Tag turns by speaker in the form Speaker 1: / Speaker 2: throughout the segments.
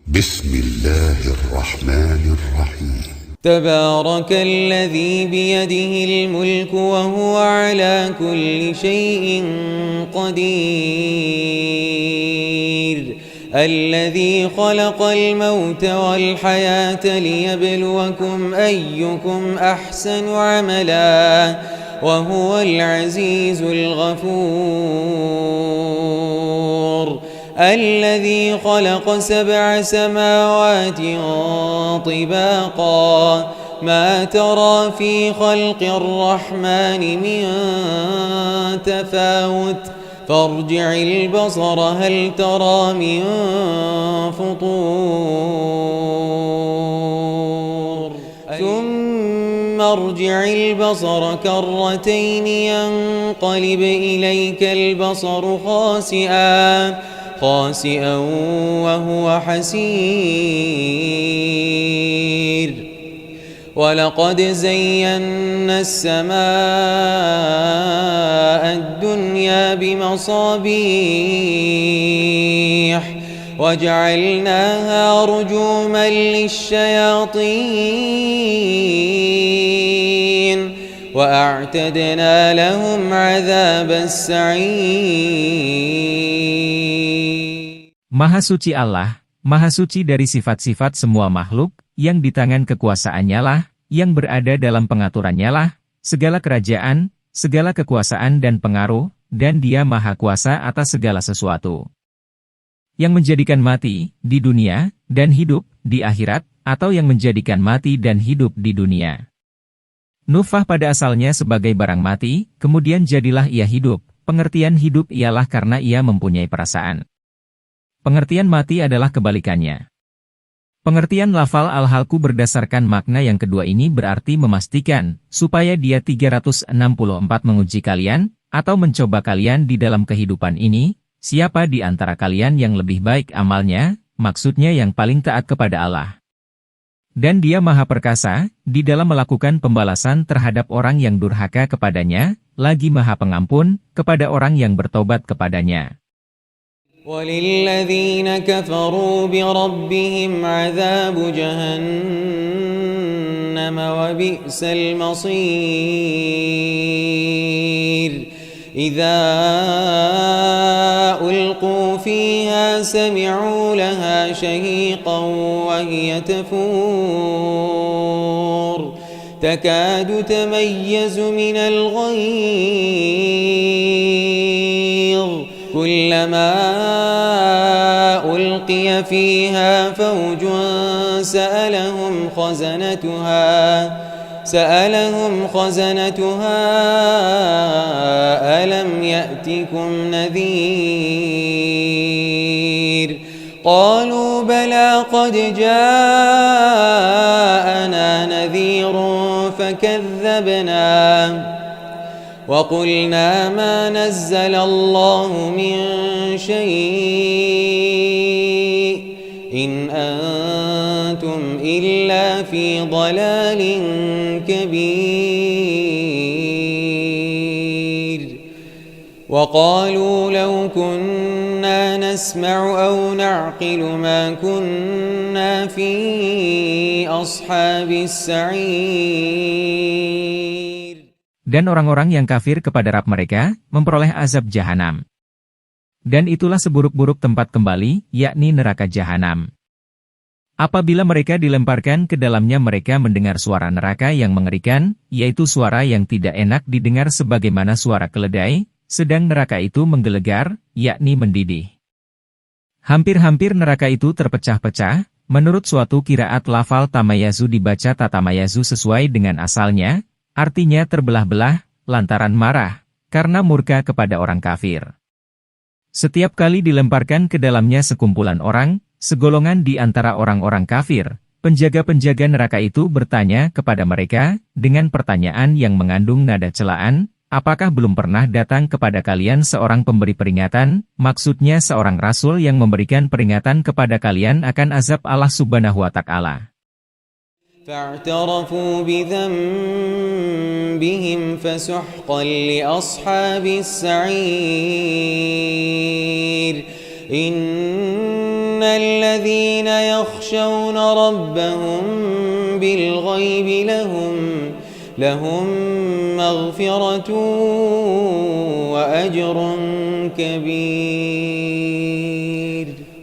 Speaker 1: بسم الله الرحمن الرحيم
Speaker 2: تبارك الذي بيده الملك وهو على كل شيء قدير الذي خلق الموت والحياة ليبلوكم أيكم أحسن عملا وهو العزيز الغفور الذي خلق 7 سماوات طباقا ما ترى في خلق الرحمن من تفاوت فارجع البصر هل ترى من فطور ثم ارجع البصر كرتين ينقلب إليك البصر خاسئا وهو حسير ولقد زينا السماء الدنيا بمصابيح وجعلناها رجوما للشياطين وأعتدنا لهم عذاب السعير.
Speaker 3: Maha suci Allah, maha suci dari sifat-sifat semua makhluk, yang di tangan kekuasaannya lah, yang berada dalam pengaturannya lah, segala kerajaan, segala kekuasaan dan pengaruh, dan dia maha kuasa atas segala sesuatu. Yang menjadikan mati, di dunia, dan hidup, di akhirat, atau yang menjadikan mati dan hidup di dunia. Nutfah pada asalnya sebagai barang mati, kemudian jadilah ia hidup, pengertian hidup ialah karena ia mempunyai perasaan. Pengertian mati adalah kebalikannya. Pengertian lafal al-halku berdasarkan makna yang kedua ini berarti memastikan, supaya dia 364 menguji kalian, atau mencoba kalian di dalam kehidupan ini, siapa di antara kalian yang lebih baik amalnya, maksudnya yang paling taat kepada Allah. Dan dia maha perkasa, di dalam melakukan pembalasan terhadap orang yang durhaka kepadanya, lagi maha pengampun, kepada orang yang bertobat kepadanya.
Speaker 2: وللذين كفروا بربهم عذاب جهنم وبئس المصير إذا ألقوا فيها سمعوا لها شهيقا وهي تفور تكاد تميز من الغيظ كلما ألقي فيها فوج سألهم خزنتها ألم يأتكم نذير قالوا بلى قد جاءنا نذير فكذبنا وقلنا ما نزل الله من شيء إن أنتم إلا في ضلال كبير وقالوا لو كنا نسمع أو نعقل ما كنا في أصحاب السعير.
Speaker 3: Dan orang-orang yang kafir kepada Rabb mereka, memperoleh azab jahanam. Dan itulah seburuk-buruk tempat kembali, yakni neraka jahanam. Apabila mereka dilemparkan ke dalamnya mereka mendengar suara neraka yang mengerikan, yaitu suara yang tidak enak didengar sebagaimana suara keledai, sedang neraka itu menggelegar, yakni mendidih. Hampir-hampir neraka itu terpecah-pecah, menurut suatu qiraat lafal tamayazu dibaca tatamayazu sesuai dengan asalnya, artinya terbelah-belah, lantaran marah, karena murka kepada orang kafir. Setiap kali dilemparkan ke dalamnya sekumpulan orang, segolongan di antara orang-orang kafir, penjaga-penjaga neraka itu bertanya kepada mereka, dengan pertanyaan yang mengandung nada celaan, apakah belum pernah datang kepada kalian seorang pemberi peringatan, maksudnya seorang rasul yang memberikan peringatan kepada kalian akan azab Allah Subhanahu wa Ta'ala.
Speaker 2: فاعترفوا بذنبهم فسحقا لأصحاب السعير الذين يخشون ربهم بالغيب لهم مغفرة وأجر كبير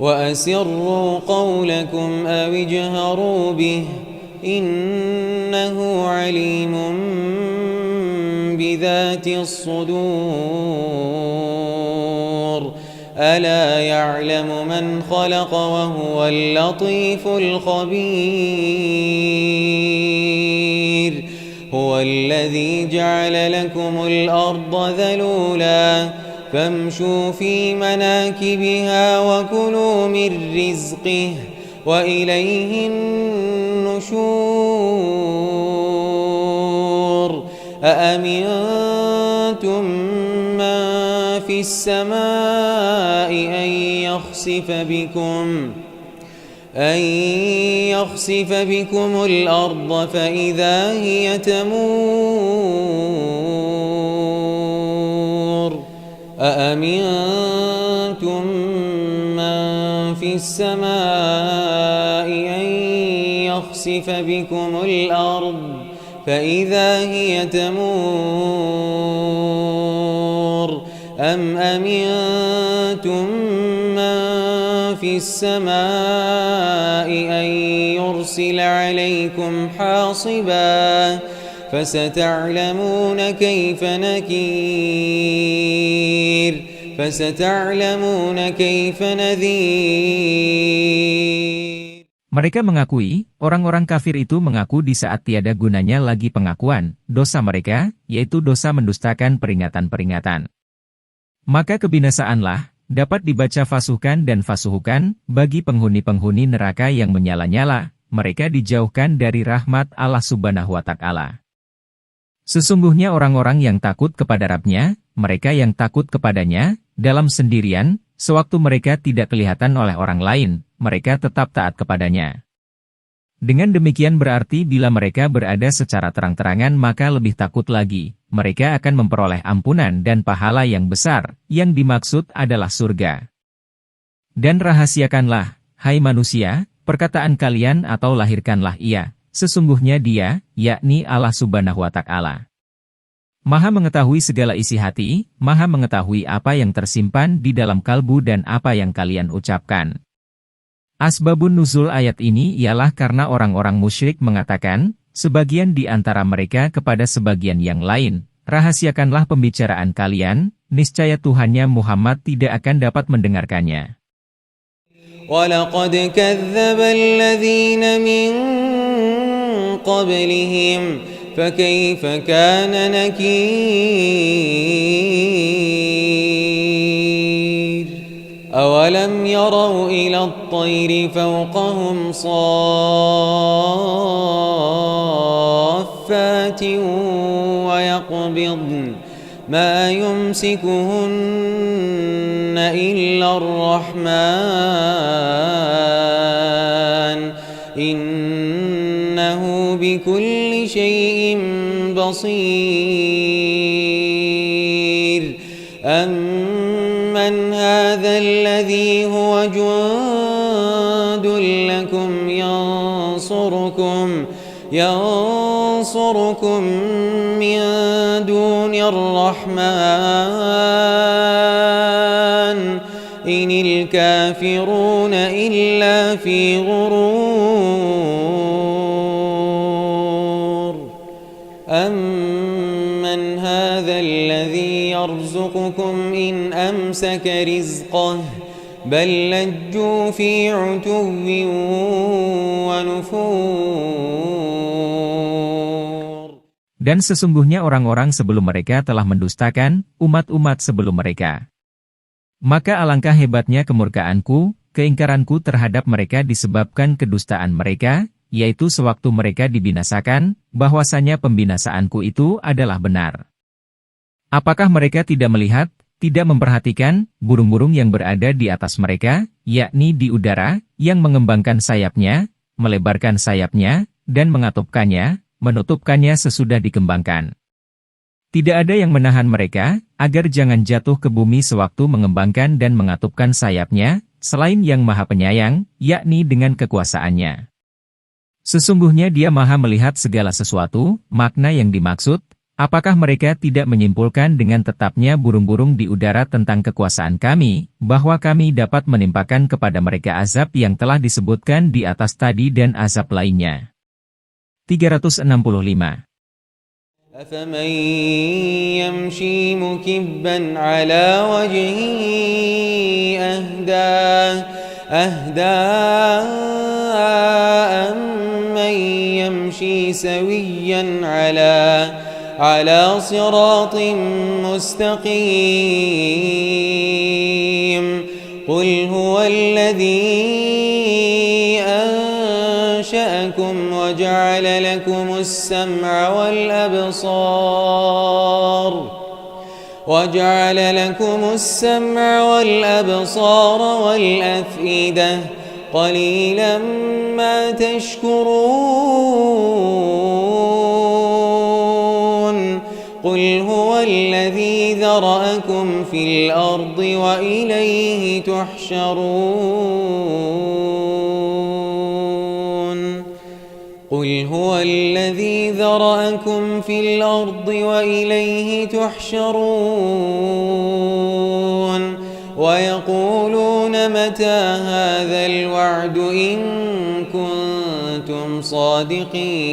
Speaker 2: وأسروا قولكم أو اجهروا به إنه عليم بذات الصدور ألا يعلم من خلق وهو اللطيف الخبير هو الذي جعل لكم الأرض ذلولا فامشوا في مناكبها وكلوا من رزقه وإليه النشور أأمنتم من في السماء أن يخسف بكم الأرض فإذا هي تمور أأمنتم من في السماء أن يخسف بكم الأرض فإذا هي تمور أم أمنتم من في السماء أن يرسل عليكم حاصبا فستعلمون كيف نذير.
Speaker 3: Mereka mengakui, orang-orang kafir itu mengaku di saat tiada gunanya lagi pengakuan dosa mereka, yaitu dosa mendustakan peringatan-peringatan. Maka kebinasaanlah dapat dibaca fasuhkan dan fasuhukan bagi penghuni-penghuni neraka yang menyala-nyala, mereka dijauhkan dari rahmat Allah Subhanahu wa Ta'ala. Sesungguhnya orang-orang yang takut kepada Rabb-nya, mereka yang takut kepadanya, dalam sendirian, sewaktu mereka tidak kelihatan oleh orang lain, mereka tetap taat kepadanya. Dengan demikian berarti bila mereka berada secara terang-terangan maka lebih takut lagi, mereka akan memperoleh ampunan dan pahala yang besar, yang dimaksud adalah surga. Dan rahasiakanlah, hai manusia, perkataan kalian atau lahirkanlah ia, sesungguhnya dia, yakni Allah Subhanahu wa Ta'ala. Maha mengetahui segala isi hati, maha mengetahui apa yang tersimpan di dalam kalbu dan apa yang kalian ucapkan. Asbabun nuzul ayat ini ialah karena orang-orang musyrik mengatakan, sebagian di antara mereka kepada sebagian yang lain, rahasiakanlah pembicaraan kalian, niscaya Tuhannya Muhammad tidak akan dapat mendengarkannya.
Speaker 2: وَلَقَدْ كَذَّبَ الَّذِينَ مِنْ قَبْلِهِمْ فَكَيْفَ كَانَ نَكِيرِ أَوَلَمْ يَرَوْا إِلَى الطَّيْرِ فَوْقَهُمْ صَافَّاتٍ وَيَقْبِضْنَ مَا يُمْسِكُهُنَّ إِلَّا الرَّحْمَنُ إِنَّهُ بِكُلِّ شَيْءٍ بَصِيرٌ أَمَّنْ هَذَا الَّذِي هُوَ جُندٌ لَكُمْ ينصركم من دون الرحمن إن الكافرون إلا في غرور أمن هذا الذي يرزقكم إن أمسك رزقه بل لجوا في عتو ونفور.
Speaker 3: Dan sesungguhnya orang-orang sebelum mereka telah mendustakan umat-umat sebelum mereka. Maka alangkah hebatnya kemurkaanku, keingkaranku terhadap mereka disebabkan kedustaan mereka, yaitu sewaktu mereka dibinasakan, bahwasanya pembinasaanku itu adalah benar. Apakah mereka tidak melihat, tidak memperhatikan, burung-burung yang berada di atas mereka, yakni di udara, yang mengembangkan sayapnya, melebarkan sayapnya, dan mengatupkannya, menutupkannya sesudah dikembangkan. Tidak ada yang menahan mereka, agar jangan jatuh ke bumi sewaktu mengembangkan dan mengatupkan sayapnya, selain yang Maha Penyayang, yakni dengan kekuasaannya. Sesungguhnya Dia Maha melihat segala sesuatu. Makna yang dimaksud, apakah mereka tidak menyimpulkan dengan tetapnya burung-burung di udara tentang kekuasaan kami, bahwa kami dapat menimpakan kepada mereka azab yang telah disebutkan di atas tadi dan azab lainnya. 365.
Speaker 2: أفمن يمشي مكبا على وجهه أهدى أمن يمشي سويا على صراط مستقيم قل هو الذي أنشأكم وجعل لكم السمع والأبصار والأفئدة قليلا ما تشكرون قل هو الذي ذرأكم في الأرض وإليه تحشرون قل هو الذي ذرأكم في الأرض وإليه تحشرون ويقولون متى هذا الوعد إن كنتم صادقين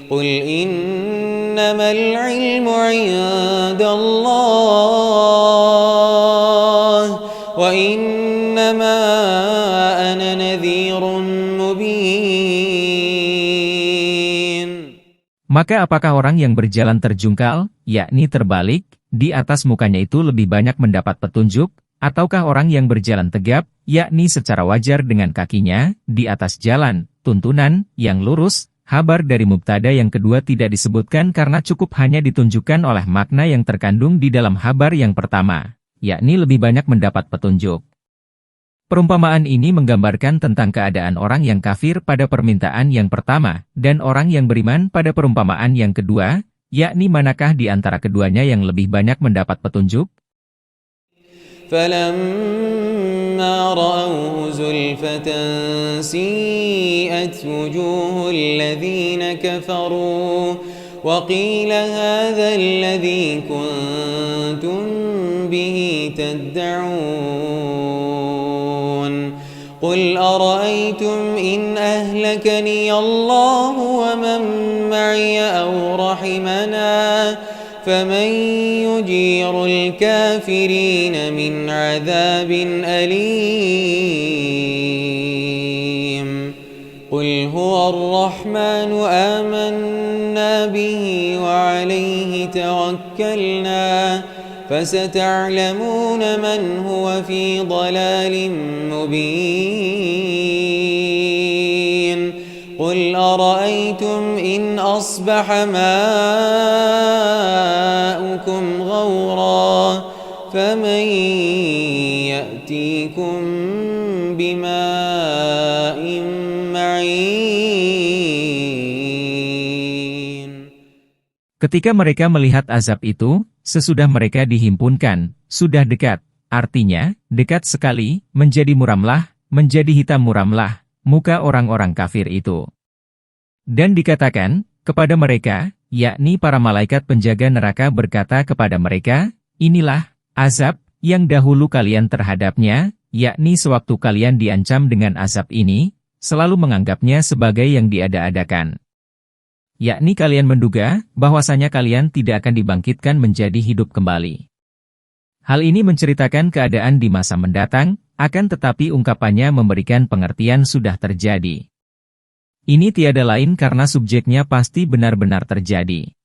Speaker 2: قل إنما العلم عند الله وإنما أنا نذير مبين.
Speaker 3: Maka apakah orang yang berjalan terjungkal, yakni terbalik, di atas mukanya itu lebih banyak mendapat petunjuk, ataukah orang yang berjalan tegap, yakni secara wajar dengan kakinya, di atas jalan, tuntunan, yang lurus? Habar dari mubtada yang kedua tidak disebutkan karena cukup hanya ditunjukkan oleh makna yang terkandung di dalam habar yang pertama, yakni lebih banyak mendapat petunjuk. Perumpamaan ini menggambarkan tentang keadaan orang yang kafir pada permintaan yang pertama, dan orang yang beriman pada perumpamaan yang kedua, yakni manakah di antara keduanya yang lebih banyak mendapat petunjuk?
Speaker 2: فَلَمَّا رَأَوْهُ زُلْفَةً سِيئَتْ وُجُوهُ الَّذِينَ كَفَرُوا وَقِيلَ هَذَا الَّذِي كُنتُم بِهِ تَدَّعُونَ قُلْ أَرَأَيْتُمْ إِنْ أَهْلَكَنِيَ اللَّهُ وَمَن مَّعِيَ أَوْ رَحِمَنَا فَمَن يُجِيرُ الْكَافِرِينَ مِنْ عَذَابٍ أَلِيمٍ قُلْ هُوَ الرَّحْمَنُ آمَنَّا بِهِ وَعَلَيْهِ تَوَكَّلْنَا فَسَتَعْلَمُونَ مَنْ هُوَ فِي ضَلَالٍ مُبِينٍ قُلْ أَرَأَيْتُمْ إِنْ أَصْبَحَ مَاؤُكُمْ غَوْرًا فَمَنْ يَأْتِيكُمْ بِمَاءٍ مَعِينٍ.
Speaker 3: Ketika mereka melihat azab itu, sesudah mereka dihimpunkan, sudah dekat, artinya, dekat sekali, menjadi muramlah, menjadi hitam muramlah, muka orang-orang kafir itu. Dan dikatakan, kepada mereka, yakni para malaikat penjaga neraka berkata kepada mereka, inilah, azab, yang dahulu kalian terhadapnya, yakni sewaktu kalian diancam dengan azab ini, selalu menganggapnya sebagai yang diada-adakan. Yakni kalian menduga, bahwasanya kalian tidak akan dibangkitkan menjadi hidup kembali. Hal ini menceritakan keadaan di masa mendatang, akan tetapi ungkapannya memberikan pengertian sudah terjadi. Ini tiada lain karena subjeknya pasti benar-benar terjadi.